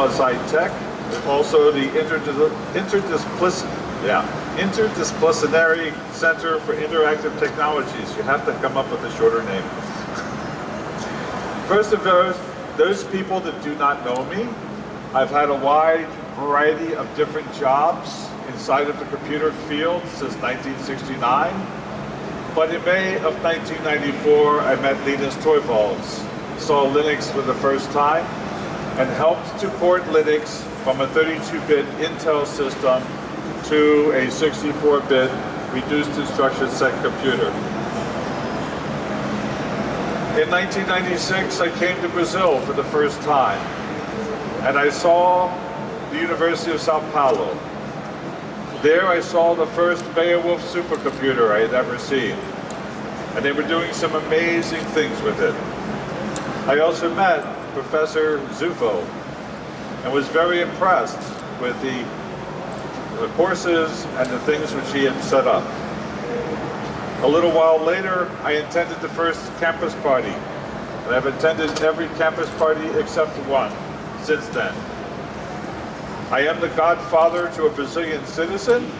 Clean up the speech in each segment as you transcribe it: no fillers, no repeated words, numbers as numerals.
plus high-tech, also the Interdisciplinary Center for Interactive Technologies. You have to come up with a shorter name. First of those people that do not know me, I've had a wide variety of different jobs inside of the computer field since 1969. But in May of 1994, I met Linus Torvalds, saw Linux for the first time, and helped to port Linux from a 32-bit Intel system to a 64-bit reduced instruction set computer. In 1996, I came to Brazil for the first time, and I saw the University of São Paulo. There I saw the first Beowulf supercomputer I had ever seen, and they were doing some amazing things with it. I also met Professor Zuffo and was very impressed with the courses and the things which he had set up. A little while later, I attended the first campus party, and I've attended every campus party except one since then. I am the godfather to a Brazilian citizen,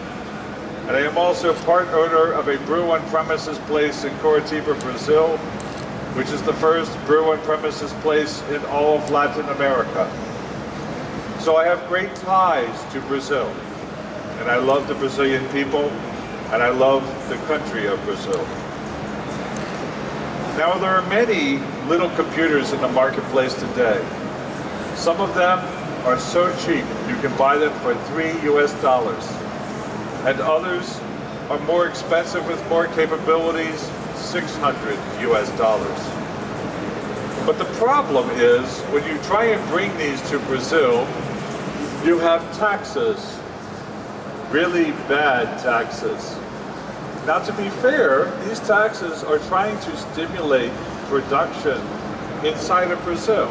and I am also part owner of a brew on premises place in Curitiba, Brazil, which is the first brew on premises place in all of Latin America. So I have great ties to Brazil, and I love the Brazilian people, and I love the country of Brazil. Now there are many little computers in the marketplace today. Some of them are so cheap you can buy them for $3 US, and others are more expensive with more capabilities, $600 US. But the problem is, when you try and bring these to Brazil, you have taxes, really bad taxes. Now, to be fair, these taxes are trying to stimulate production inside of Brazil.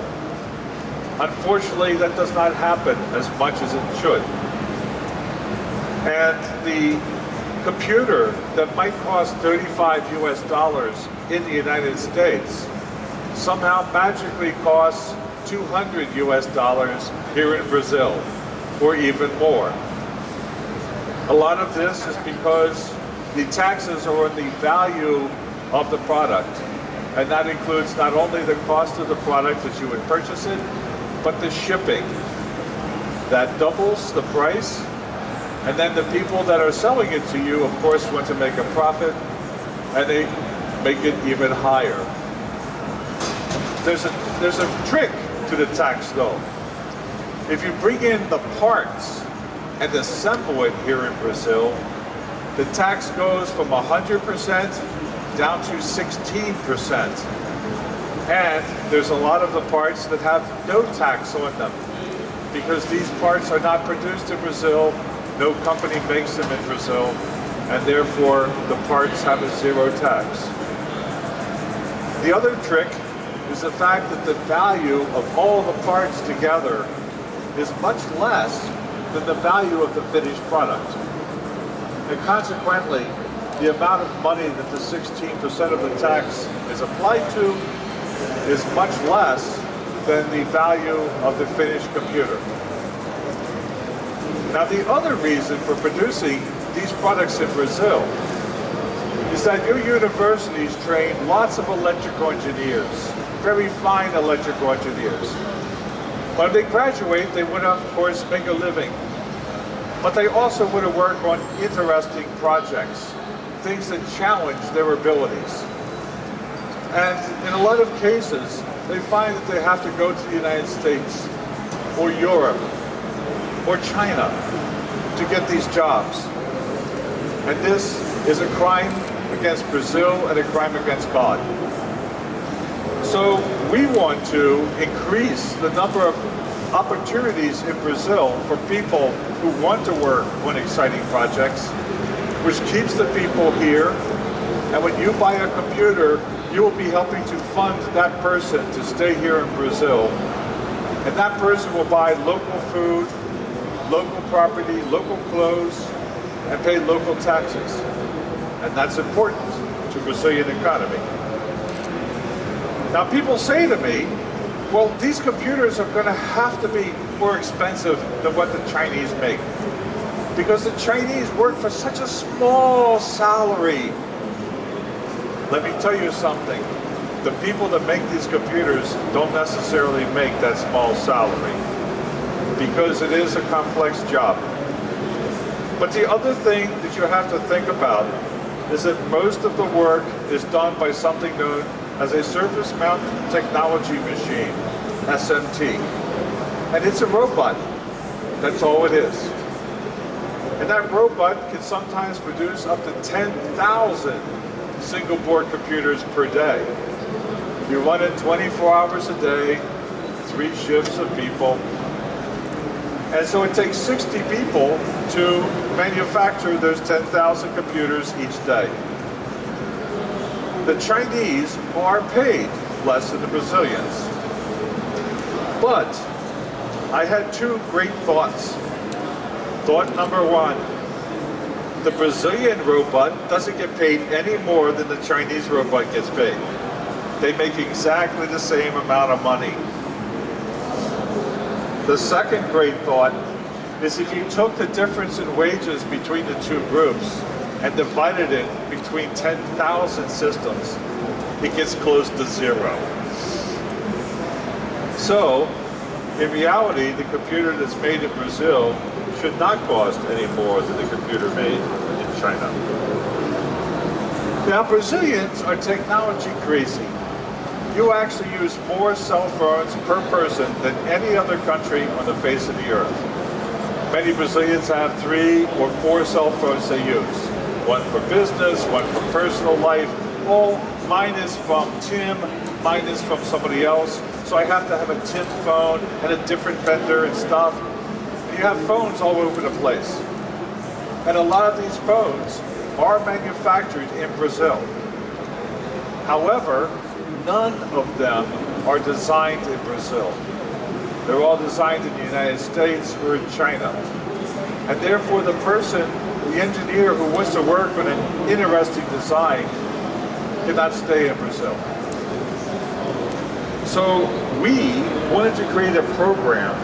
Unfortunately, that does not happen as much as it should. And the computer that might cost $35 US in the United States somehow magically costs $200 US here in Brazil, or even more. A lot of this is because the taxes are on the value of the product, and that includes not only the cost of the product as you would purchase it, but the shipping. That doubles the price, and then the people that are selling it to you, of course, want to make a profit, and they make it even higher. There's a trick to the tax, though. If you bring in the parts and assemble it here in Brazil, the tax goes from 100% down to 16%. And there's a lot of the parts that have no tax on them, because these parts are not produced in Brazil, no company makes them in Brazil, and therefore the parts have a zero tax. The other trick is the fact that the value of all the parts together is much less than the value of the finished product. And consequently, the amount of money that the 16% of the tax is applied to is much less than the value of the finished computer. Now, the other reason for producing these products in Brazil is that your universities train lots of electrical engineers, very fine electrical engineers. When they graduate, they would, of course, make a living. But they also want to work on interesting projects, things that challenge their abilities. And in a lot of cases, they find that they have to go to the United States, or Europe, or China to get these jobs. And this is a crime against Brazil and a crime against God. So we want to increase the number of opportunities in Brazil for people who want to work on exciting projects, which keeps the people here. And when you buy a computer, you will be helping to fund that person to stay here in Brazil. And that person will buy local food, local property, local clothes, and pay local taxes. And that's important to the Brazilian economy. Now, people say to me, Well, these computers are going to have to be more expensive than what the Chinese make, because the Chinese work for such a small salary. Let me tell you something. The people that make these computers don't necessarily make that small salary, because it is a complex job. But the other thing that you have to think about is that most of the work is done by something known as a surface mount technology machine, SMT. And it's a robot. That's all it is. And that robot can sometimes produce up to 10,000 single board computers per day. You run it 24 hours a day, 3 shifts of people. And so it takes 60 people to manufacture those 10,000 computers each day. The Chinese are paid less than the Brazilians. But I had 2 great thoughts. Thought number 1, the Brazilian robot doesn't get paid any more than the Chinese robot gets paid. They make exactly the same amount of money. The second great thought is if you took the difference in wages between the 2 groups and divided it between 10,000 systems, it gets close to 0. So, in reality, the computer that's made in Brazil should not cost any more than the computer made in China. Now, Brazilians are technology crazy. You actually use more cell phones per person than any other country on the face of the earth. Many Brazilians have 3 or 4 cell phones they use. One for business, one for personal life. All mine is from Tim, mine is from somebody else. So I have to have a Tim phone and a different vendor and stuff. And you have phones all over the place. And a lot of these phones are manufactured in Brazil. However, none of them are designed in Brazil. They're all designed in the United States or in China. And therefore the person, the engineer who wants to work on an interesting design cannot stay in Brazil. So we wanted to create a program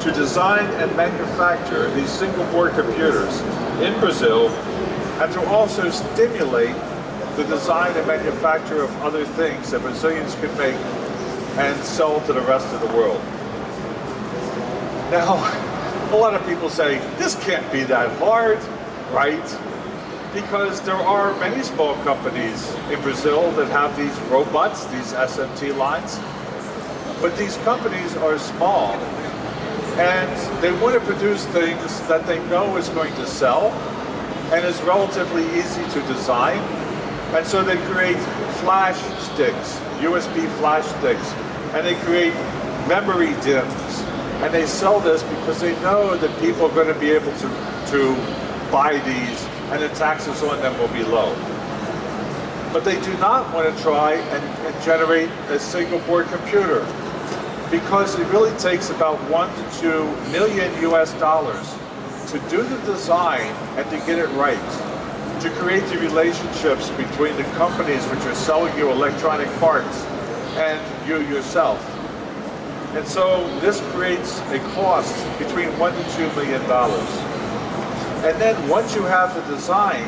to design and manufacture these single board computers in Brazil, and to also stimulate the design and manufacture of other things that Brazilians could make and sell to the rest of the world. Now, a lot of people say, this can't be that hard, right? Because there are many small companies in Brazil that have these robots, these SMT lines. But these companies are small, and they want to produce things that they know is going to sell and is relatively easy to design. And so they create flash sticks, USB flash sticks, and they create memory DIMMs. And they sell this because they know that people are going to be able to buy these, and the taxes on them will be low. But they do not want to try and generate a single board computer, because it really takes about $1 to $2 million US to do the design and to get it right, to create the relationships between the companies which are selling you electronic parts and you yourself. And so this creates a cost between $1 to $2 million. And then once you have the design,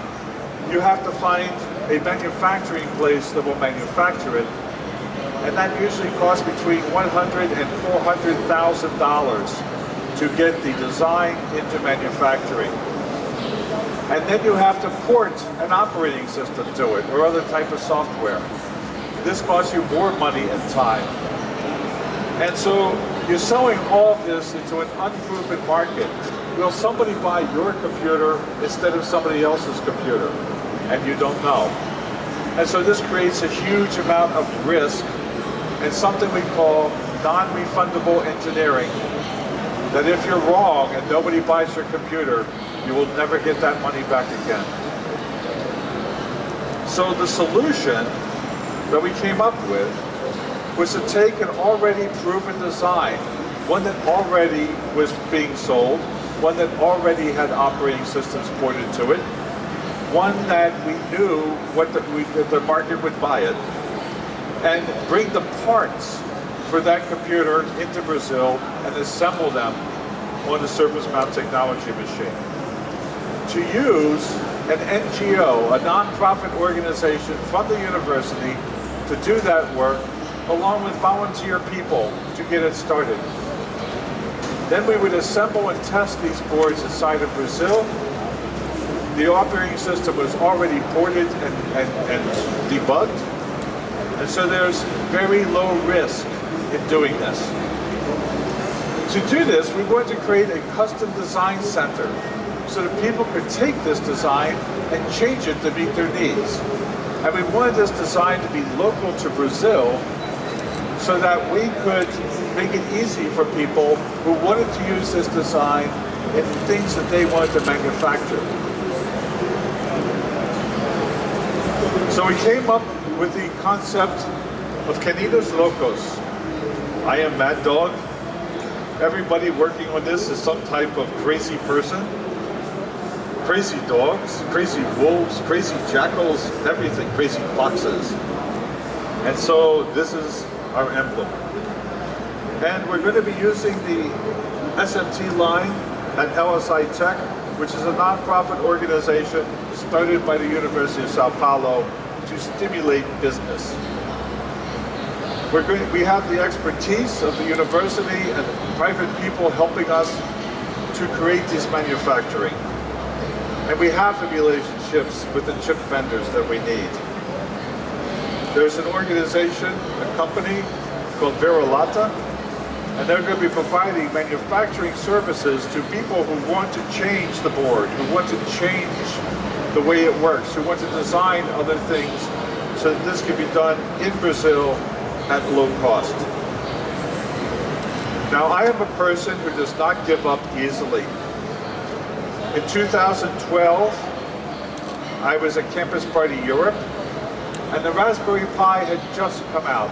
you have to find a manufacturing place that will manufacture it. And that usually costs between $100,000 and $400,000 to get the design into manufacturing. And then you have to port an operating system to it or other type of software. This costs you more money and time. And so you're selling all of this into an unproven market. Will somebody buy your computer instead of somebody else's computer? And you don't know. And so this creates a huge amount of risk and something we call non-refundable engineering. That if you're wrong and nobody buys your computer, you will never get that money back again. So the solution that we came up with was to take an already proven design, one that already was being sold, one that already had operating systems ported to it, one that we knew that the market would buy it, and bring the parts for that computer into Brazil and assemble them on the surface mount technology machine. To use an NGO, a non-profit organization from the university, to do that work along with volunteer people to get it started. Then we would assemble and test these boards inside of Brazil. The operating system was already ported and debugged, and so there's very low risk in doing this. To do this, we wanted to create a custom design center so that people could take this design and change it to meet their needs. And we wanted this design to be local to Brazil so that we could make it easy for people who wanted to use this design in things that they wanted to manufacture. So we came up with the concept of Caninos Loucos. I am Mad Dog. Everybody working on this is some type of crazy person. Crazy dogs, crazy wolves, crazy jackals, everything, crazy foxes. And so this is our emblem. And we're going to be using the SMT line at LSI Tech, which is a nonprofit organization started by the University of São Paulo to stimulate business. We have the expertise of the university and private people helping us to create this manufacturing. And we have the relationships with the chip vendors that we need. There's an organization, a company called Verolata, and they're going to be providing manufacturing services to people who want to change the board, who want to change the way it works, who want to design other things so that this can be done in Brazil at low cost. Now, I am a person who does not give up easily. In 2012, I was at Campus Party Europe, and the Raspberry Pi had just come out.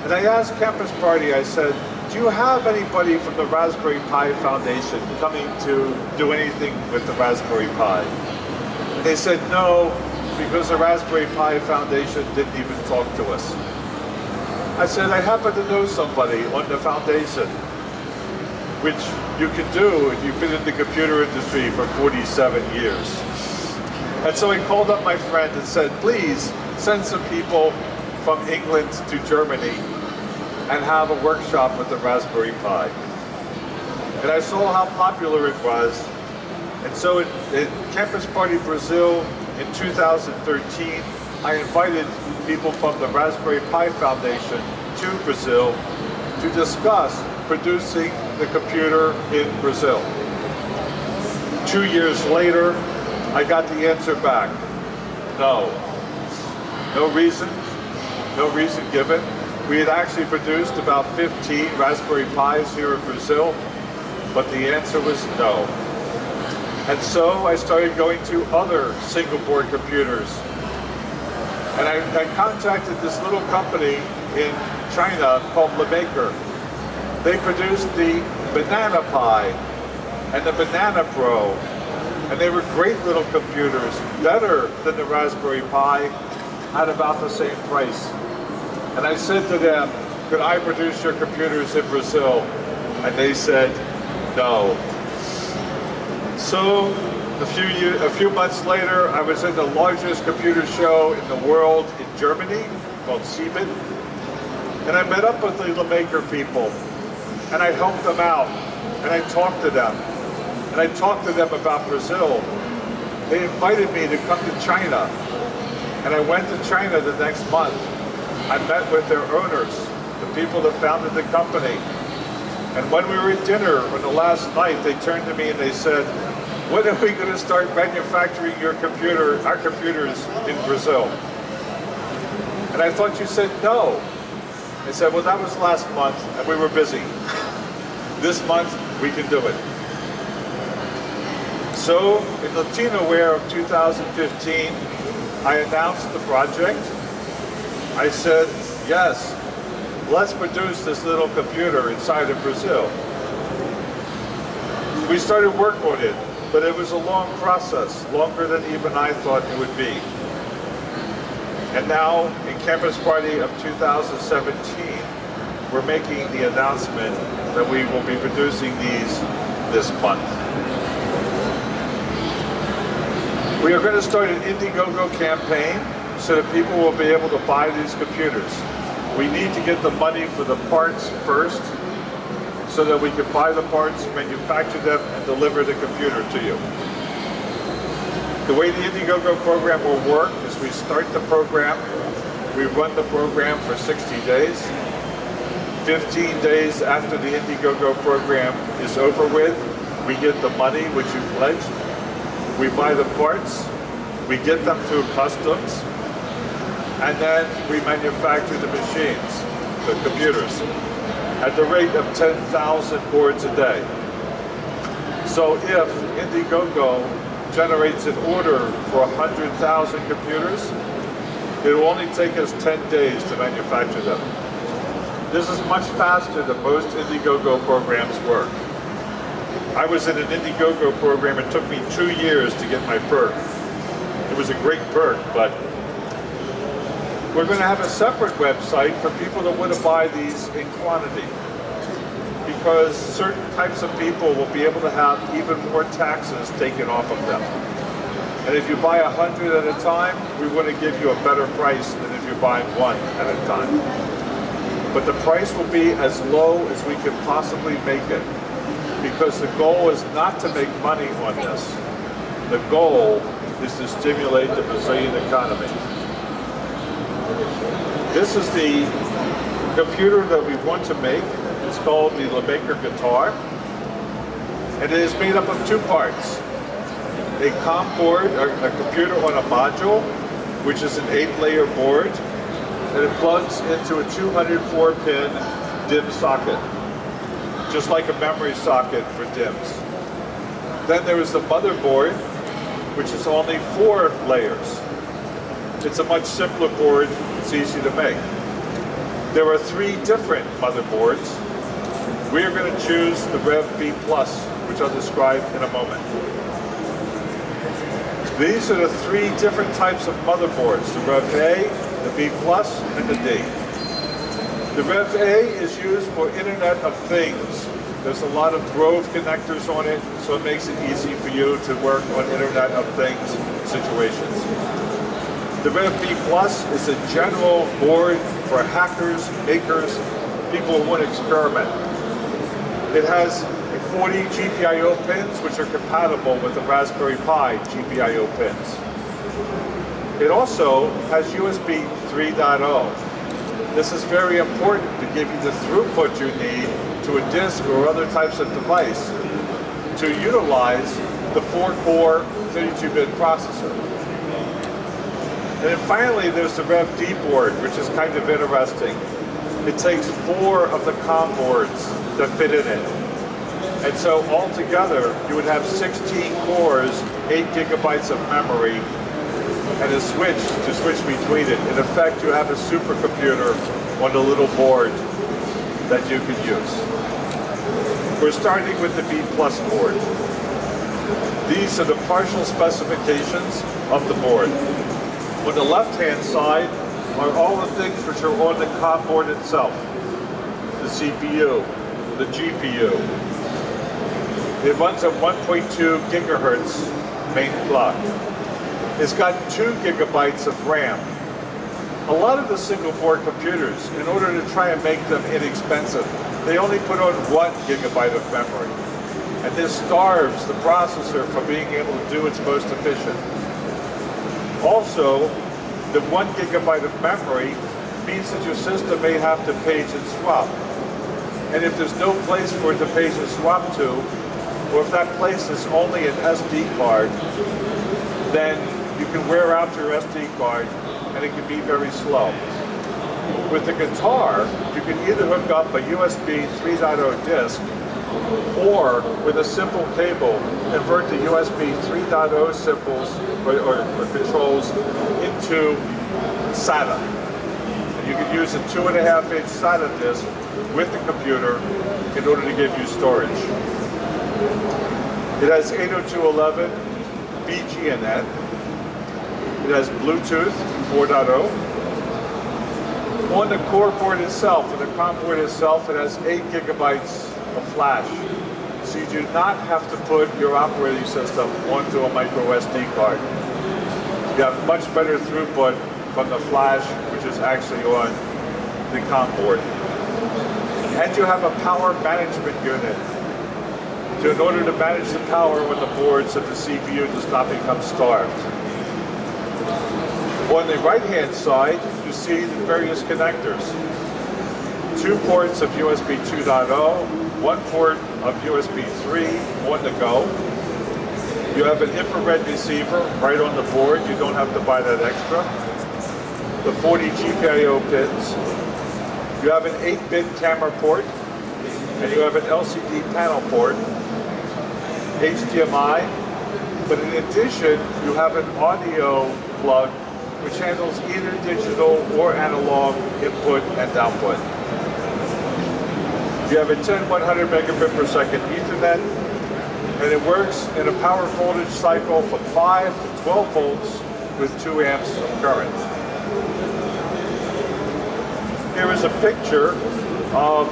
And I asked Campus Party, I said, do you have anybody from the Raspberry Pi Foundation coming to do anything with the Raspberry Pi? And they said no, because the Raspberry Pi Foundation didn't even talk to us. I said, I happen to know somebody on the foundation, which you can do if you've been in the computer industry for 47 years. And so I called up my friend and said, please send some people from England to Germany and have a workshop with the Raspberry Pi. And I saw how popular it was. And so at Campus Party Brasil in 2013, I invited people from the Raspberry Pi Foundation to Brazil to discuss producing the computer in Brazil. 2 years later, I got the answer back. No. No reason given. We had actually produced about 15 Raspberry Pis here in Brazil, but the answer was no. And so I started going to other single board computers. And I contacted this little company in China called LeMaker. They produced the Banana Pi and the Banana Pro. And they were great little computers, better than the Raspberry Pi, at about the same price. And I said to them, could I produce your computers in Brazil? And they said, no. So a few months later, I was in the largest computer show in the world in Germany, called Sieben. And I met up with the LeMaker people, and I helped them out, and I talked to them. And I talked to them about Brazil. They invited me to come to China. And I went to China the next month. I met with their owners, the people that founded the company. And when we were at dinner on the last night, they turned to me and they said, when are we going to start manufacturing our computers in Brazil? And I thought you said no. They said, well, that was last month and we were busy. This month, we can do it. So in Latinoware of 2015, I announced the project. I said, yes, let's produce this little computer inside of Brazil. We started work on it, but it was a long process, longer than even I thought it would be. And now, in Campus Party of 2017, we're making the announcement that we will be producing these this month. We are going to start an Indiegogo campaign so that people will be able to buy these computers. We need to get the money for the parts first so that we can buy the parts, manufacture them, and deliver the computer to you. The way the Indiegogo program will work is we start the program, we run the program for 60 days. 15 days after the Indiegogo program is over with, we get the money which you pledged. We buy the parts, we get them through customs, and then we manufacture the machines, the computers, at the rate of 10,000 boards a day. So if Indiegogo generates an order for 100,000 computers, it will only take us 10 days to manufacture them. This is much faster than most Indiegogo programs work. I was in an Indiegogo program, it took me 2 years to get my perk. It was a great perk, but we're going to have a separate website for people that want to buy these in quantity, because certain types of people will be able to have even more taxes taken off of them. And if you buy 100 at a time, we want to give you a better price than if you're buying one at a time. But the price will be as low as we can possibly make it, because the goal is not to make money on this. The goal is to stimulate the Brazilian economy. This is the computer that we want to make. It's called the LeMaker Guitar. And it is made up of two parts. A COM board, a computer on a module, which is an 8-layer board, and it plugs into a 204-pin DIMM socket, just like a memory socket for DIMMs. Then there is the motherboard, which is only 4 layers. It's a much simpler board, it's easy to make. There are 3 different motherboards. We are going to choose the Rev B+, which I'll describe in a moment. These are the 3 different types of motherboards, the Rev A, the B+, and the D. The Rev A is used for Internet of Things. There's a lot of Grove connectors on it, so it makes it easy for you to work on Internet of Things situations. The Rev B+ is a general board for hackers, makers, people who want to experiment. It has 40 GPIO pins, which are compatible with the Raspberry Pi GPIO pins. It also has USB 3.0. This is very important to give you the throughput you need to a disk or other types of device to utilize the 4-core 32-bit processor. And then finally, there's the Rev D board, which is kind of interesting. It takes 4 of the COM boards that fit in it. And so altogether, you would have 16 cores, 8 gigabytes of memory, and a switch to switch between it. In effect, you have a supercomputer on the little board that you can use. We're starting with the B+ board. These are the partial specifications of the board. On the left-hand side are all the things which are on the COM board itself. The CPU, the GPU. It runs at 1.2 gigahertz main clock. It's got 2 gigabytes of RAM. A lot of the single board computers, in order to try and make them inexpensive, they only put on 1 gigabyte of memory. And this starves the processor from being able to do its most efficient. Also, the 1 gigabyte of memory means that your system may have to page and swap. And if there's no place for it to page and swap to, or if that place is only an SD card, then you can wear out your SD card and it can be very slow. With the guitar, you can either hook up a USB 3.0 disc or with a simple cable, convert the USB 3.0 symbols or controls into SATA. And you can use a 2.5-inch SATA disc with the computer in order to give you storage. It has 802.11 BGNet. It has Bluetooth 4.0. On the core board itself, or the COM board itself, it has 8 gigabytes of flash. So you do not have to put your operating system onto a micro SD card. You have much better throughput from the flash, which is actually on the COM board. And you have a power management unit. So in order to manage the power when the board so the CPU does not become starved. On the right-hand side, you see the various connectors. 2 ports of USB 2.0, 1 port of USB 3 on the go. You have an infrared receiver right on the board. You don't have to buy that extra. The 40 GPIO pins. You have an 8-bit camera port, and you have an LCD panel port, HDMI, but in addition, you have an audio plug which handles either digital or analog input and output. You have a 10-100 megabit per second Ethernet, and it works in a power voltage cycle from 5 to 12 volts with 2 amps of current. Here is a picture of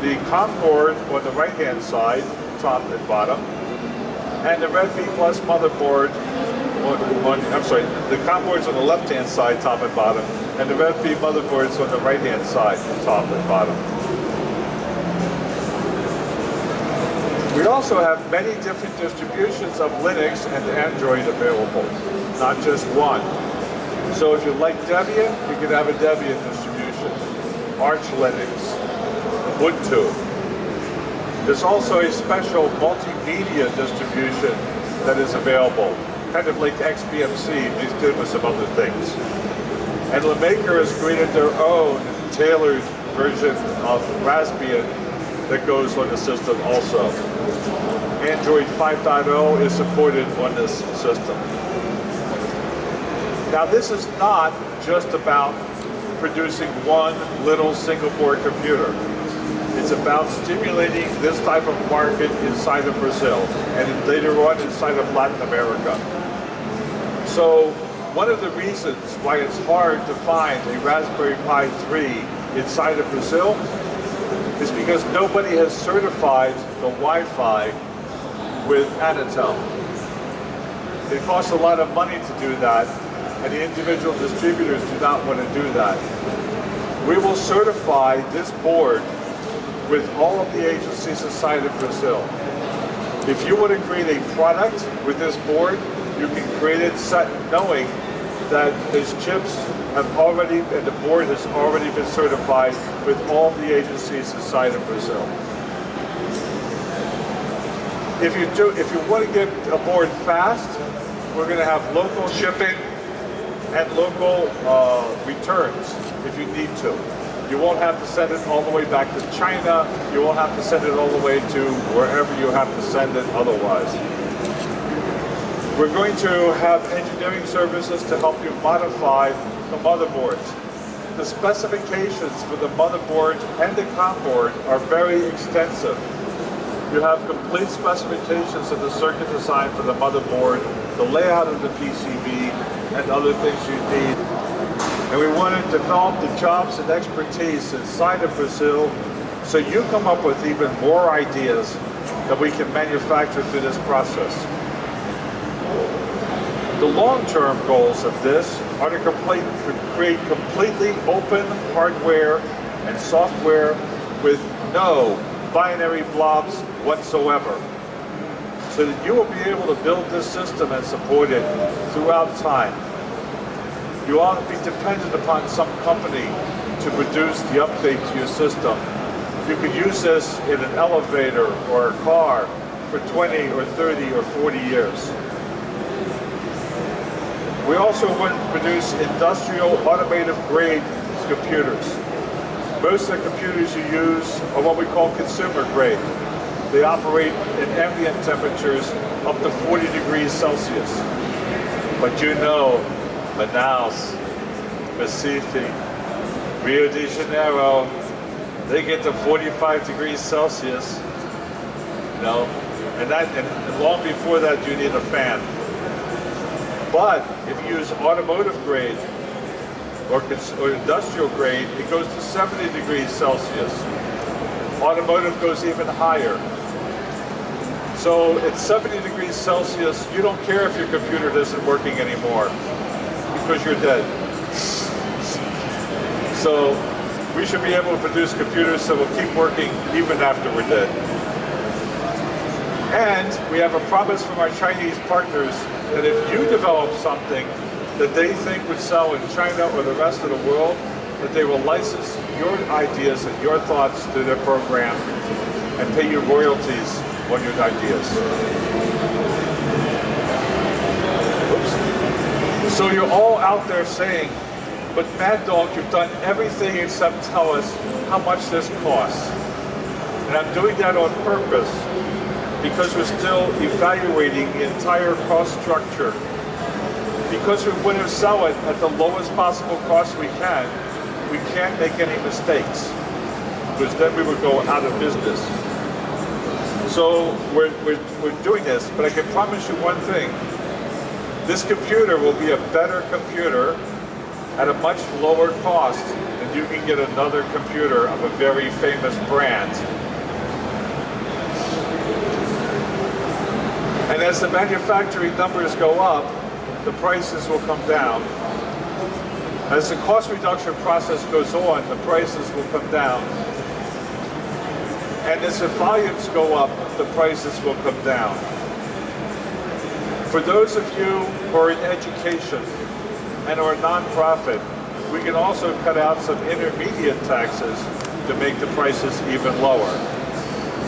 the COM board on the right-hand side, top and bottom, and the Redmi Plus motherboard the COM board's on the left-hand side, top and bottom, and the Redmi motherboard's on the right-hand side, top and bottom. We also have many different distributions of Linux and Android available, not just one. So if you like Debian, you can have a Debian distribution, Arch Linux, Ubuntu. There's also a special multimedia distribution that is available, kind of like XBMC, mixed in with some other things. And the maker has created their own tailored version of Raspbian that goes on the system also. Android 5.0 is supported on this system. Now this is not just about producing one little single board computer. It's about stimulating this type of market inside of Brazil and later on inside of Latin America. So one of the reasons why it's hard to find a Raspberry Pi 3 inside of Brazil is because nobody has certified the Wi-Fi with Anatel. It costs a lot of money to do that, and the individual distributors do not want to do that. We will certify this board with all of the agencies inside of Brazil. If you want to create a product with this board, you can create it knowing that his chips have already, and the board has already been certified with all the agencies inside of Brazil. If you want to get a board fast, we're going to have local shipping and local returns if you need to. You won't have to send it all the way back to China. You won't have to send it all the way to wherever you have to send it otherwise. We're going to have engineering services to help you modify the motherboards. The specifications for the motherboard and the COM board are very extensive. You have complete specifications of the circuit design for the motherboard, the layout of the PCB, and other things you need. And we want to develop the jobs and expertise inside of Brazil so you come up with even more ideas that we can manufacture through this process. The long-term goals of this are to create completely open hardware and software with no binary blobs whatsoever, so that you will be able to build this system and support it throughout time. You won't be dependent upon some company to produce the update to your system. You could use this in an elevator or a car for 20 or 30 or 40 years. We also want to produce industrial automotive grade computers. Most of the computers you use are what we call consumer grade. They operate in ambient temperatures up to 40 degrees Celsius. But you know, Manaus, Recife, Rio de Janeiro, they get to 45 degrees Celsius, you know, and long before that you need a fan. But if you use automotive grade, or industrial grade, it goes to 70 degrees Celsius. Automotive goes even higher. So at 70 degrees Celsius, you don't care if your computer isn't working anymore because you're dead. So we should be able to produce computers that will keep working even after we're dead. And we have a promise from our Chinese partners that if you develop something that they think would sell in China or the rest of the world, that they will license your ideas and your thoughts to their program and pay you royalties on your ideas. Oops. So you're all out there saying, but Maddog, you've done everything except tell us how much this costs. And I'm doing that on purpose because we're still evaluating the entire cost structure. Because we want to sell it at the lowest possible cost we can't make any mistakes, because then we would go out of business. So we're doing this, but I can promise you one thing. This computer will be a better computer at a much lower cost than you can get another computer of a very famous brand. And as the manufacturing numbers go up, the prices will come down. As the cost reduction process goes on, the prices will come down. And as the volumes go up, the prices will come down. For those of you who are in education and are a nonprofit, we can also cut out some intermediate taxes to make the prices even lower.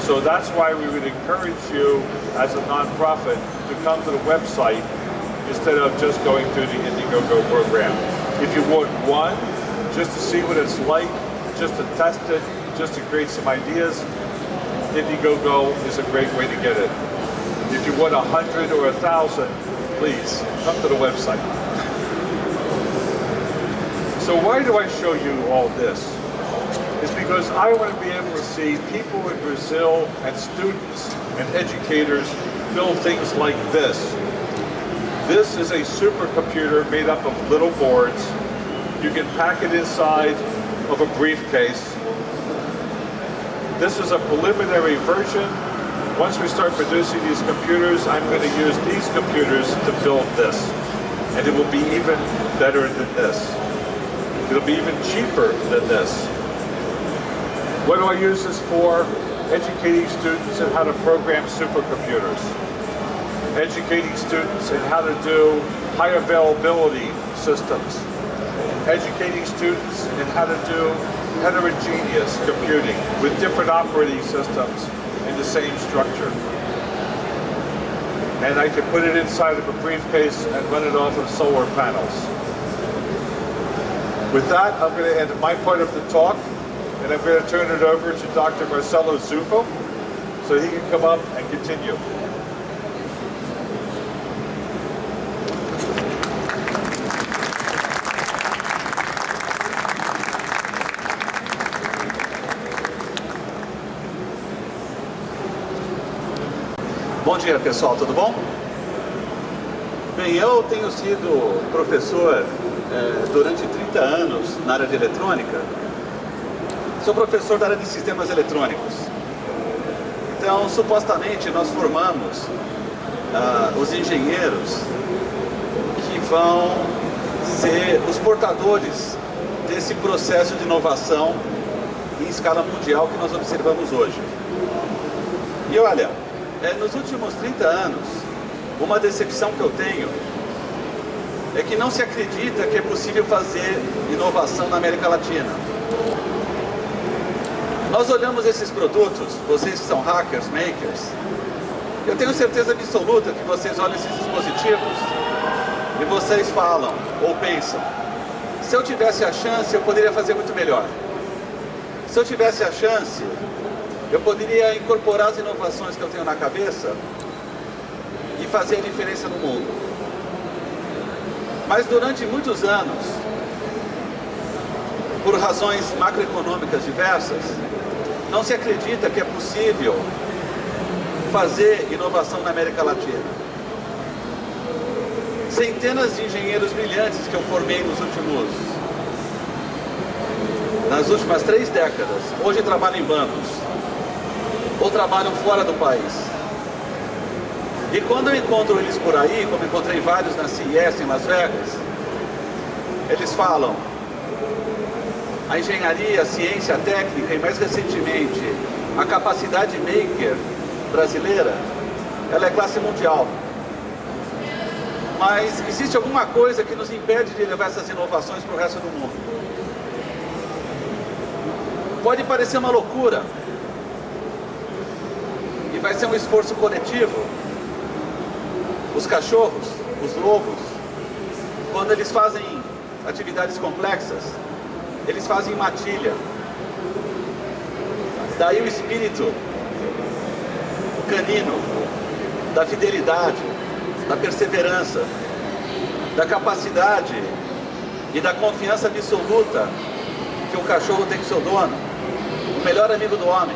So that's why we would encourage you as a nonprofit to come to the website instead of just going through the Indiegogo program. If you want one, just to see what it's like, just to test it, just to create some ideas, Indiegogo is a great way to get it. If you want 100 or 1,000, please come to the website. So why do I show you all this? It's because I want to be able to see people in Brazil and students and educators build things like this. This is a supercomputer made up of little boards. You can pack it inside of a briefcase. This is a preliminary version. Once we start producing these computers, I'm going to use these computers to build this. And it will be even better than this. It'll be even cheaper than this. What do I use this for? Educating students in how to program supercomputers. Educating students in how to do high availability systems. Educating students in how to do heterogeneous computing with different operating systems in the same structure. And I can put it inside of a briefcase and run it off of solar panels. With that, I'm going to end my part of the talk, and I'm going to turn it over to Dr. Marcelo Zuffo so he can come up and continue. Bom dia, pessoal, tudo bom? Bem, eu tenho sido professor durante 30 anos na área de eletrônica. Sou professor da área de Sistemas Eletrônicos. Então, supostamente, nós formamos os engenheiros que vão ser os portadores desse processo de inovação em escala mundial que nós observamos hoje. E olha, nos últimos 30 anos, uma decepção que eu tenho é que não se acredita que é possível fazer inovação na América Latina. Nós olhamos esses produtos, vocês que são hackers, makers, eu tenho certeza absoluta que vocês olham esses dispositivos e vocês falam ou pensam, se eu tivesse a chance, eu poderia fazer muito melhor. Se eu tivesse a chance, eu poderia incorporar as inovações que eu tenho na cabeça e fazer a diferença no mundo. Mas durante muitos anos, por razões macroeconômicas diversas, não se acredita que é possível fazer inovação na América Latina. Centenas de engenheiros brilhantes que eu formei nos últimos nas últimas 3 décadas, hoje trabalham em bancos, ou trabalham fora do país. E quando eu encontro eles por aí, como encontrei vários na CES em Las Vegas, eles falam: a engenharia, a ciência, a técnica e mais recentemente a capacidade maker brasileira, ela é classe mundial. Mas existe alguma coisa que nos impede de levar essas inovações para o resto do mundo. Pode parecer uma loucura, e vai ser um esforço coletivo. Os cachorros, os lobos, quando eles fazem atividades complexas, eles fazem matilha. Daí o espírito canino, da fidelidade, da perseverança, da capacidade e da confiança absoluta que o cachorro tem com seu dono, o melhor amigo do homem.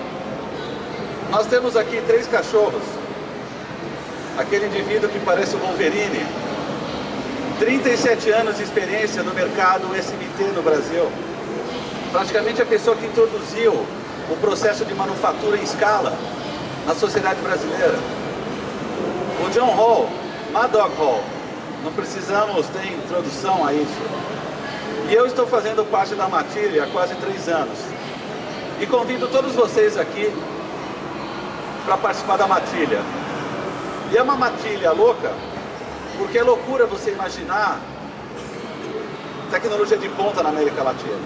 Nós temos aqui 3 cachorros. Aquele indivíduo que parece o Wolverine, 37 anos de experiência no mercado SMT no Brasil, praticamente a pessoa que introduziu o processo de manufatura em escala na sociedade brasileira. O Jon Maddog Hall, não precisamos ter introdução a isso. E eu estou fazendo parte da matilha há quase 3 anos. E convido todos vocês aqui para participar da matilha. E é uma matilha louca, porque é loucura você imaginar tecnologia de ponta na América Latina.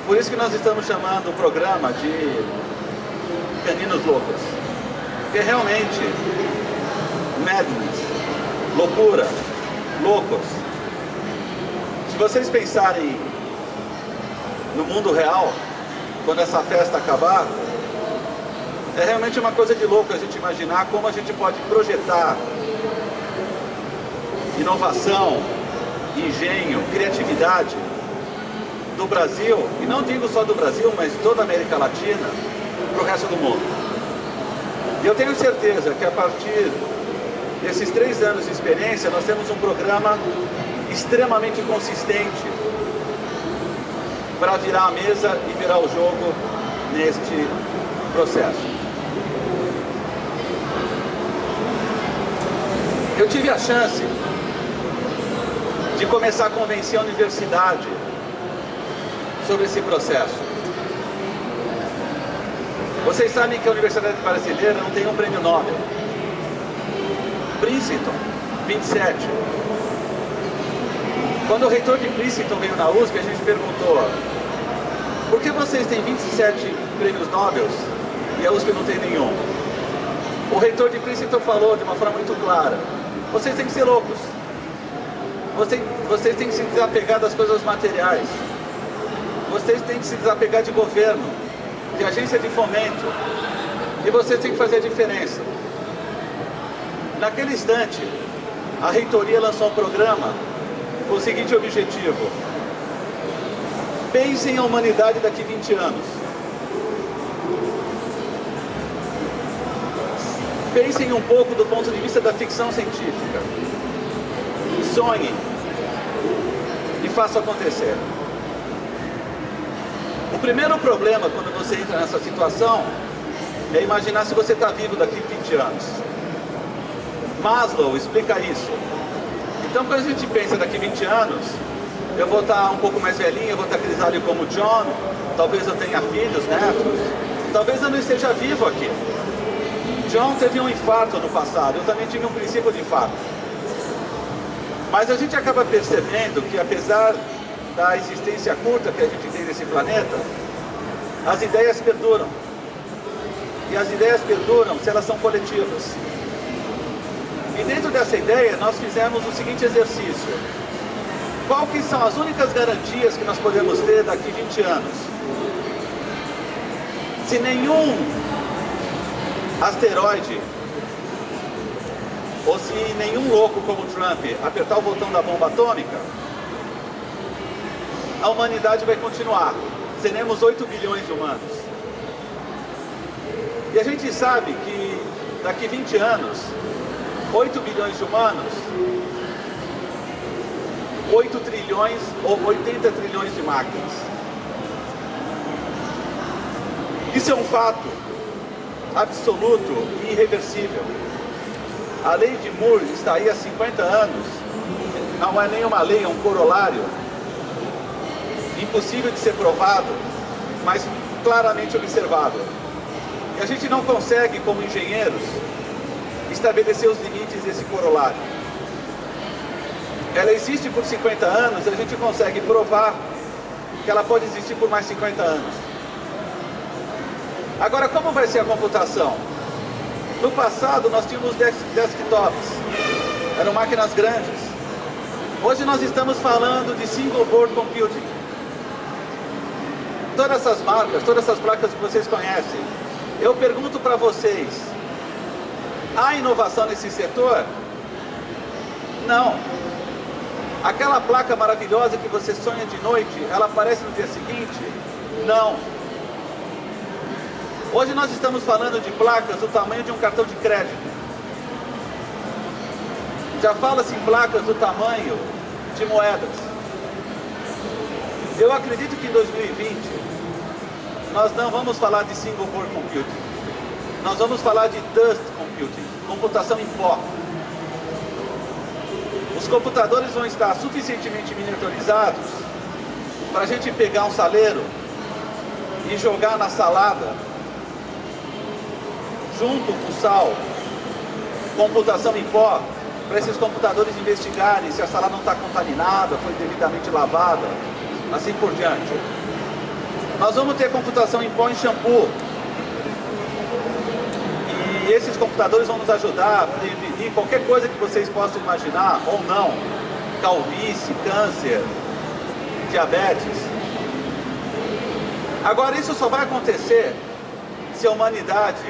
Por isso que nós estamos chamando o programa de Caninos Loucos. Porque realmente, madness, loucura, loucos. Se vocês pensarem no mundo real, quando essa festa acabar, é realmente uma coisa de louco a gente imaginar como a gente pode projetar inovação, engenho, criatividade do Brasil, e não digo só do Brasil, mas de toda a América Latina, para o resto do mundo. E eu tenho certeza que a partir desses 3 anos de experiência, nós temos um programa extremamente consistente para virar a mesa e virar o jogo neste processo. Eu tive a chance de começar a convencer a universidade sobre esse processo. Vocês sabem que a Universidade Brasileira não tem um prêmio Nobel. Princeton, 27. Quando o reitor de Princeton veio na USP, a gente perguntou: por que vocês têm 27 prêmios Nobel e a USP não tem nenhum? O reitor de Princeton falou de uma forma muito clara: vocês têm que ser loucos. Vocês têm que se desapegar das coisas materiais. Vocês têm que se desapegar de governo, de agência de fomento. E vocês têm que fazer a diferença. Naquele instante, a reitoria lançou um programa com o seguinte objetivo: pensem a humanidade daqui 20 anos. Pensem um pouco do ponto de vista da ficção científica. Sonhem e façam acontecer. O primeiro problema quando você entra nessa situação é imaginar se você está vivo daqui 20 anos. Maslow explica isso. Então, quando a gente pensa daqui 20 anos, eu vou estar um pouco mais velhinho, eu vou estar grisalho como John, talvez eu tenha filhos, netos, talvez eu não esteja vivo aqui. John teve um infarto no passado, eu também tive um princípio de infarto. Mas a gente acaba percebendo que, apesar da existência curta que a gente tem nesse planeta, as ideias perduram. E as ideias perduram se elas são coletivas. E dentro dessa ideia, nós fizemos o seguinte exercício: qual que são as únicas garantias que nós podemos ter daqui 20 anos? Se nenhum asteroide, ou se nenhum louco como Trump apertar o botão da bomba atômica, a humanidade vai continuar. Seremos 8 bilhões de humanos. E a gente sabe que daqui 20 anos, 8 bilhões de humanos, 8 trilhões ou 80 trilhões de máquinas. Isso é um fato absoluto e irreversível. A lei de Moore está aí há 50 anos. Não é nenhuma lei, é um corolário. Impossível de ser provado, mas claramente observável. E a gente não consegue, como engenheiros, estabelecer os limites desse corolário. Ela existe por 50 anos, a gente consegue provar que ela pode existir por mais 50 anos. Agora, como vai ser a computação? No passado, nós tínhamos desktops, eram máquinas grandes. Hoje nós estamos falando de single board computing. Todas essas marcas, todas essas placas que vocês conhecem, eu pergunto para vocês, há inovação nesse setor? Não. Aquela placa maravilhosa que você sonha de noite, ela aparece no dia seguinte? Não. Hoje nós estamos falando de placas do tamanho de um cartão de crédito. Já fala-se em placas do tamanho de moedas. Eu acredito que em 2020 nós não vamos falar de single board computing. Nós vamos falar de dust computing, computação em pó. Os computadores vão estar suficientemente miniaturizados para a gente pegar um saleiro e jogar na salada, junto com sal, computação em pó, para esses computadores investigarem se a salada não está contaminada, foi devidamente lavada, assim por diante. Nós vamos ter computação em pó em shampoo. E esses computadores vão nos ajudar a prevenir qualquer coisa que vocês possam imaginar, ou não. Calvície, câncer, diabetes. Agora, isso só vai acontecer se a humanidade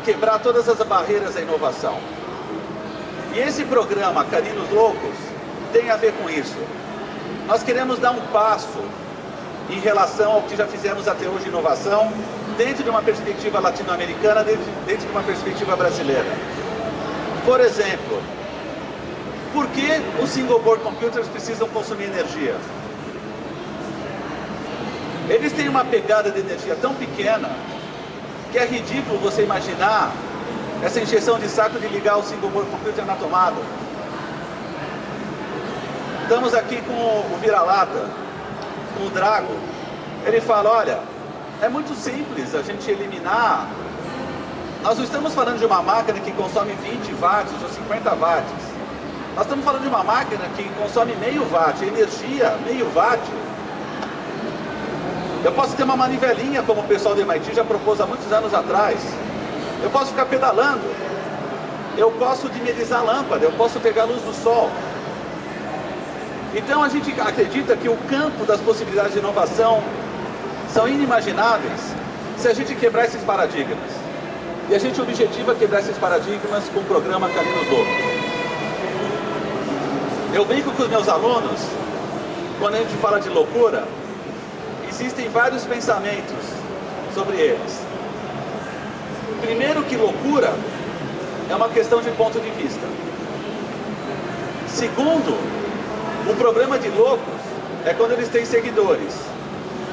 quebrar todas as barreiras à inovação. E esse programa, Caninos Loucos, tem a ver com isso. Nós queremos dar um passo em relação ao que já fizemos até hoje em inovação, dentro de uma perspectiva latino-americana, dentro de uma perspectiva brasileira. Por exemplo, por que os single board computers precisam consumir energia? Eles têm uma pegada de energia tão pequena que é ridículo você imaginar essa encheção de saco de ligar o single board computer na tomada. Estamos aqui com o vira-lata, com o Drago. Ele fala, olha, é muito simples a gente eliminar. Nós não estamos falando de uma máquina que consome 20 watts ou 50 watts. Nós estamos falando de uma máquina que consome meio watt, energia, meio watt. Eu posso ter uma manivelinha, como o pessoal do MIT já propôs há muitos anos atrás. Eu posso ficar pedalando. Eu posso dimerizar a lâmpada, eu posso pegar a luz do sol. Então a gente acredita que o campo das possibilidades de inovação são inimagináveis se a gente quebrar esses paradigmas. E a gente objetiva quebrar esses paradigmas com o programa Caninos Loucos. Eu brinco com os meus alunos, quando a gente fala de loucura, existem vários pensamentos sobre eles. Primeiro que loucura é uma questão de ponto de vista. Segundo, o problema de loucos é quando eles têm seguidores.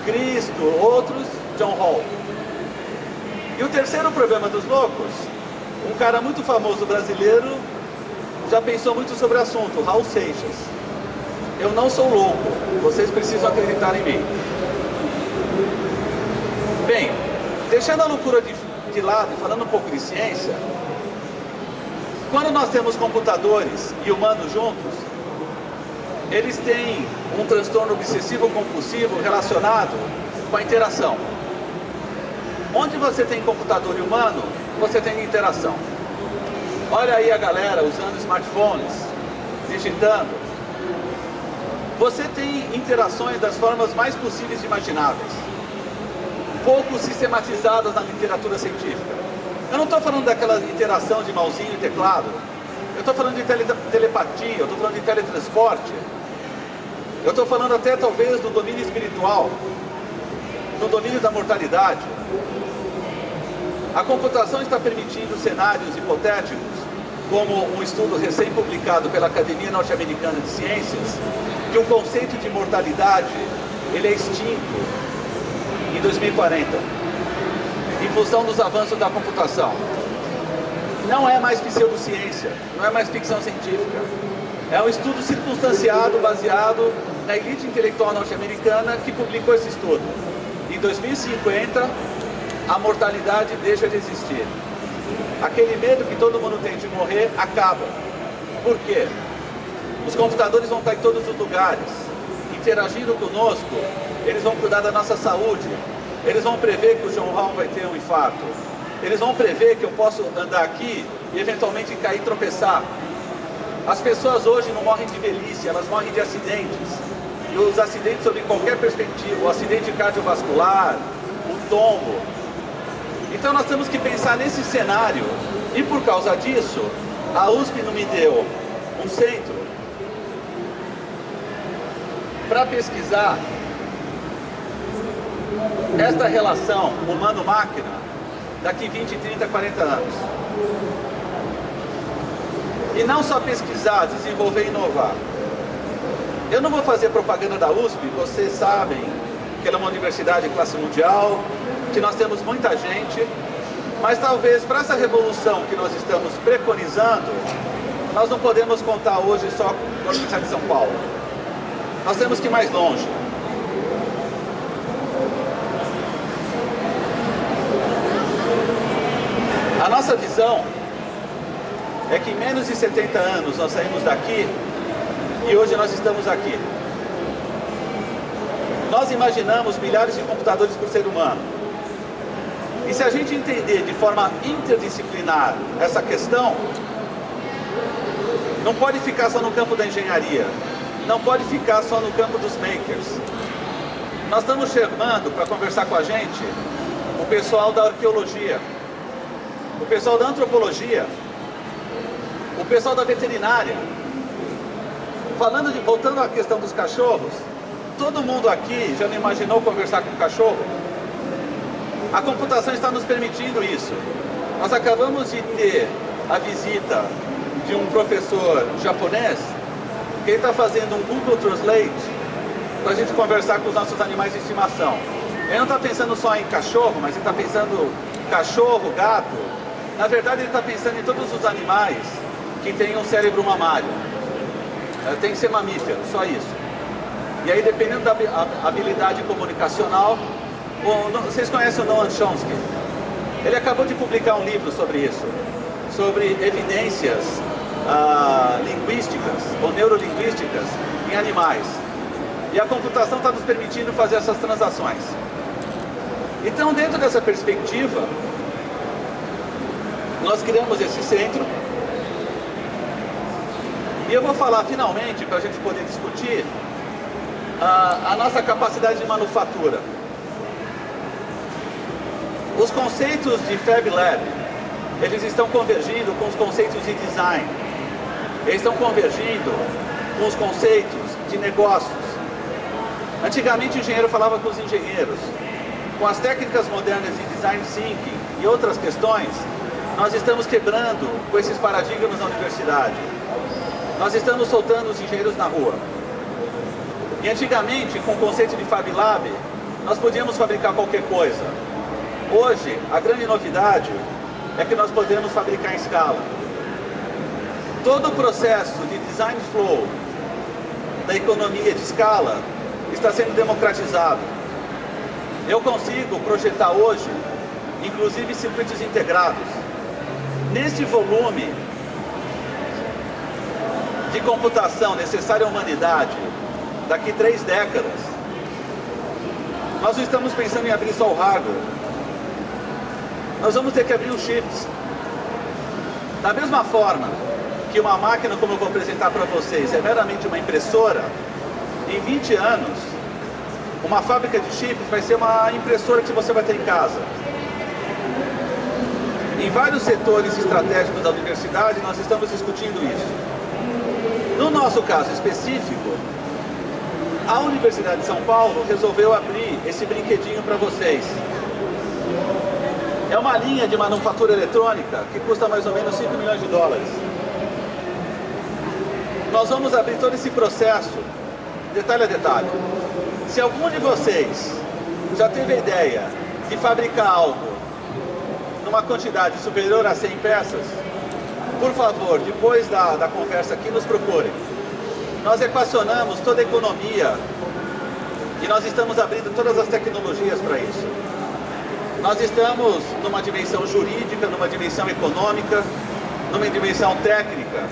Cristo, outros, Jon Hall. E o terceiro problema dos loucos, um cara muito famoso brasileiro já pensou muito sobre o assunto, Raul Seixas. Eu não sou louco, vocês precisam acreditar em mim. Bem, deixando a loucura de lado e falando um pouco de ciência, quando nós temos computadores e humanos juntos, eles têm um transtorno obsessivo-compulsivo relacionado com a interação. Onde você tem computador e humano, você tem interação. Olha aí a galera usando smartphones, digitando. Você tem interações das formas mais possíveis e imagináveis, pouco sistematizadas na literatura científica. Eu não estou falando daquela interação de mausinho e teclado. Eu estou falando de telepatia, eu estou falando de teletransporte. Eu estou falando até, talvez, do domínio espiritual, do domínio da mortalidade. A computação está permitindo cenários hipotéticos, como um estudo recém-publicado pela Academia Norte-Americana de Ciências, que o conceito de mortalidade ele é extinto em 2040. em função dos avanços da computação. Não é mais pseudociência, não é mais ficção científica. É um estudo circunstanciado, baseado na elite intelectual norte-americana que publicou esse estudo. Em 2050, a mortalidade deixa de existir. Aquele medo que todo mundo tem de morrer acaba. Por quê? Os computadores vão estar em todos os lugares, interagindo conosco, eles vão cuidar da nossa saúde, eles vão prever que o Jon Hall vai ter um infarto, eles vão prever que eu posso andar aqui e eventualmente cair e tropeçar. As pessoas hoje não morrem de velhice, elas morrem de acidentes. E os acidentes sob qualquer perspectiva, o acidente cardiovascular, o tombo. Então nós temos que pensar nesse cenário. E por causa disso, a USP não me deu um centro para pesquisar esta relação humano-máquina daqui 20, 30, 40 anos. E não só pesquisar, desenvolver e inovar. Eu não vou fazer propaganda da USP, vocês sabem que ela é uma universidade de classe mundial, que nós temos muita gente, mas talvez para essa revolução que nós estamos preconizando, nós não podemos contar hoje só com a Universidade de São Paulo. Nós temos que ir mais longe. A nossa visão é que em menos de 70 anos nós saímos daqui e hoje nós estamos aqui. Nós imaginamos milhares de computadores por ser humano. E se a gente entender de forma interdisciplinar essa questão, não pode ficar só no campo da engenharia, não pode ficar só no campo dos makers. Nós estamos chamando para conversar com a gente o pessoal da arqueologia, o pessoal da antropologia, o pessoal da veterinária. Voltando à questão dos cachorros, todo mundo aqui já não imaginou conversar com o cachorro? A computação está nos permitindo isso. Nós acabamos de ter a visita de um professor japonês que está fazendo um Google Translate para a gente conversar com os nossos animais de estimação. Ele não está pensando só em cachorro, mas ele está pensando cachorro, gato. Na verdade, ele está pensando em todos os animais que têm um cérebro mamário. Tem que ser mamífero, só isso. E aí, dependendo da habilidade comunicacional, vocês conhecem o Noam Chomsky? Ele acabou de publicar um livro sobre isso, sobre evidências linguísticas ou neurolinguísticas em animais. E a computação está nos permitindo fazer essas transações. Então, dentro dessa perspectiva, nós criamos esse centro. E eu vou falar finalmente, para a gente poder discutir, a nossa capacidade de manufatura. Os conceitos de Fab Lab, eles estão convergindo com os conceitos de design. Eles estão convergindo com os conceitos de negócios. Antigamente o engenheiro falava com os engenheiros. Com as técnicas modernas de design thinking e outras questões, nós estamos quebrando com esses paradigmas na universidade. Nós estamos soltando os engenheiros na rua. E antigamente, com o conceito de Fab Lab, nós podíamos fabricar qualquer coisa. Hoje, a grande novidade é que nós podemos fabricar em escala. Todo o processo de design flow da economia de escala está sendo democratizado. Eu consigo projetar hoje, inclusive circuitos integrados. Neste volume de computação necessária à humanidade, daqui 3 décadas, nós não estamos pensando em abrir só o hardware. Nós vamos ter que abrir os chips. Da mesma forma que uma máquina, como eu vou apresentar para vocês, é meramente uma impressora, em 20 anos, uma fábrica de chips vai ser uma impressora que você vai ter em casa. Em vários setores estratégicos da universidade, nós estamos discutindo isso. No nosso caso específico, a Universidade de São Paulo resolveu abrir esse brinquedinho para vocês. É uma linha de manufatura eletrônica que custa mais ou menos 5 milhões de dólares. Nós vamos abrir todo esse processo, detalhe a detalhe. Se algum de vocês já teve a ideia de fabricar algo uma quantidade superior a 100 peças, por favor, depois da conversa aqui, nos procurem. Nós equacionamos toda a economia e nós estamos abrindo todas as tecnologias para isso. Nós estamos numa dimensão jurídica, numa dimensão econômica, numa dimensão técnica,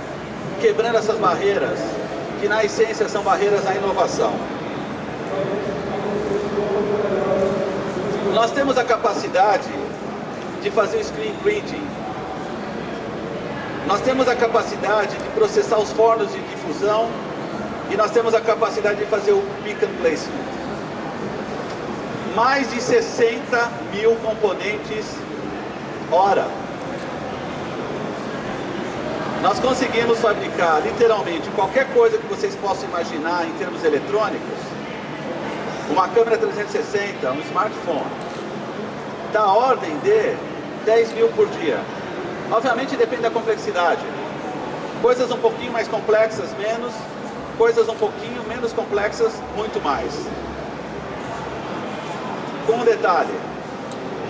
quebrando essas barreiras, que na essência são barreiras à inovação. Nós temos a capacidade de fazer o screen printing. Nós temos a capacidade de processar os fornos de difusão e nós temos a capacidade de fazer o pick and placement. Mais de 60 mil componentes hora. Nós conseguimos fabricar literalmente qualquer coisa que vocês possam imaginar em termos eletrônicos. Uma câmera 360, um smartphone, da ordem de 10 mil por dia. Obviamente depende da complexidade. Coisas um pouquinho mais complexas, menos. Coisas um pouquinho menos complexas, muito mais. Com um detalhe,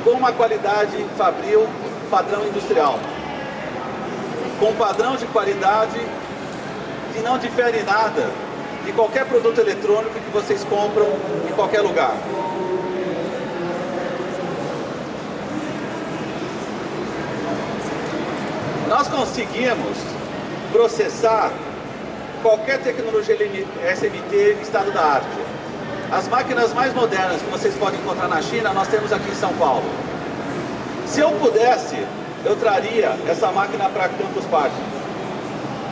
com uma qualidade fabril padrão industrial. Com um padrão de qualidade que não difere nada de qualquer produto eletrônico que vocês compram em qualquer lugar. Nós conseguimos processar qualquer tecnologia SMT em estado da arte. As máquinas mais modernas que vocês podem encontrar na China, nós temos aqui em São Paulo. Se eu pudesse, eu traria essa máquina para Campus Party.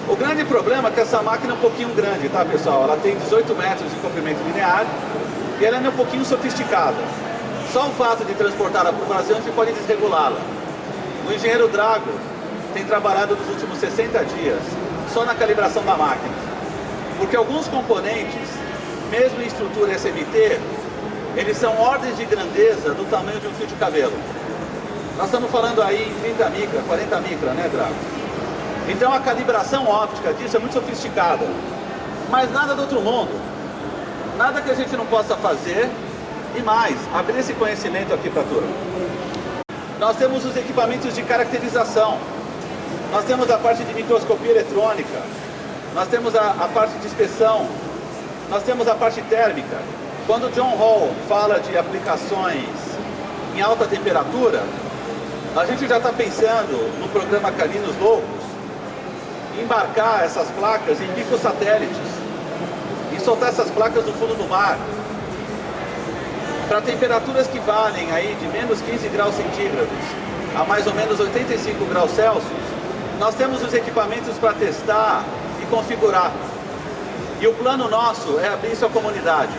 O grande problema é que essa máquina é um pouquinho grande, tá, pessoal? Ela tem 18 metros de comprimento linear e ela é um pouquinho sofisticada. Só o fato de transportá-la para o Brasil, a gente pode desregulá-la. O engenheiro Drago tem trabalhado nos últimos 60 dias só na calibração da máquina. Porque alguns componentes, mesmo em estrutura SMT, eles são ordens de grandeza do tamanho de um fio de cabelo. Nós estamos falando aí em 30 micra, 40 micra, né, Drago? Então a calibração óptica disso é muito sofisticada. Mas nada do outro mundo. Nada que a gente não possa fazer e mais, abrir esse conhecimento aqui para a turma. Nós temos os equipamentos de caracterização. Nós temos a parte de microscopia eletrônica. Nós temos a parte de inspeção. Nós temos a parte térmica. Quando o Jon Hall fala de aplicações em alta temperatura, a gente já está pensando no programa Caninos Loucos, embarcar essas placas em microsatélites e soltar essas placas no fundo do mar para temperaturas que valem aí de menos 15 graus centígrados a mais ou menos 85 graus Celsius. Nós temos os equipamentos para testar e configurar. E o plano nosso é abrir isso à comunidade.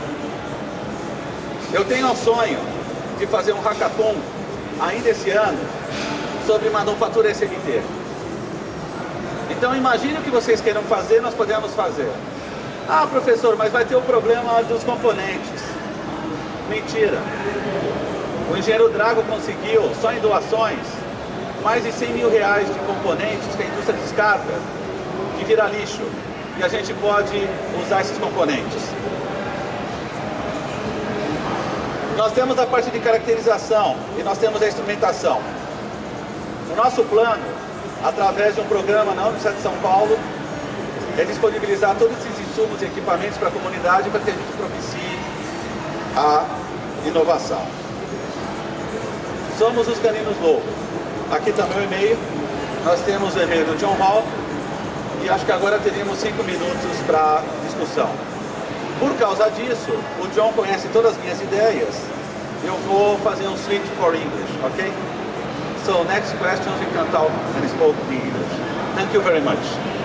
Eu tenho o sonho de fazer um hackathon ainda esse ano sobre manufatura SMT. Então imagine o que vocês queiram fazer, nós podemos fazer. Ah, professor, mas vai ter o problema dos componentes. Mentira. O engenheiro Drago conseguiu, só em doações, mais de 100 mil reais de componentes que a indústria descarta, que vira lixo. E a gente pode usar esses componentes. Nós temos a parte de caracterização e nós temos a instrumentação. O nosso plano, através de um programa na Universidade de São Paulo, é disponibilizar todos esses insumos e equipamentos para a comunidade para que a gente propicie a inovação. Somos os Caninos Loucos. Aqui também o e-mail. Nós temos o e-mail do Jon Hall e acho que agora teríamos 5 minutos para discussão. Por causa disso, o Jon conhece todas as minhas ideias. Eu vou fazer um switch for English, ok? So next questions we can talk and spoke in English. Thank you very much.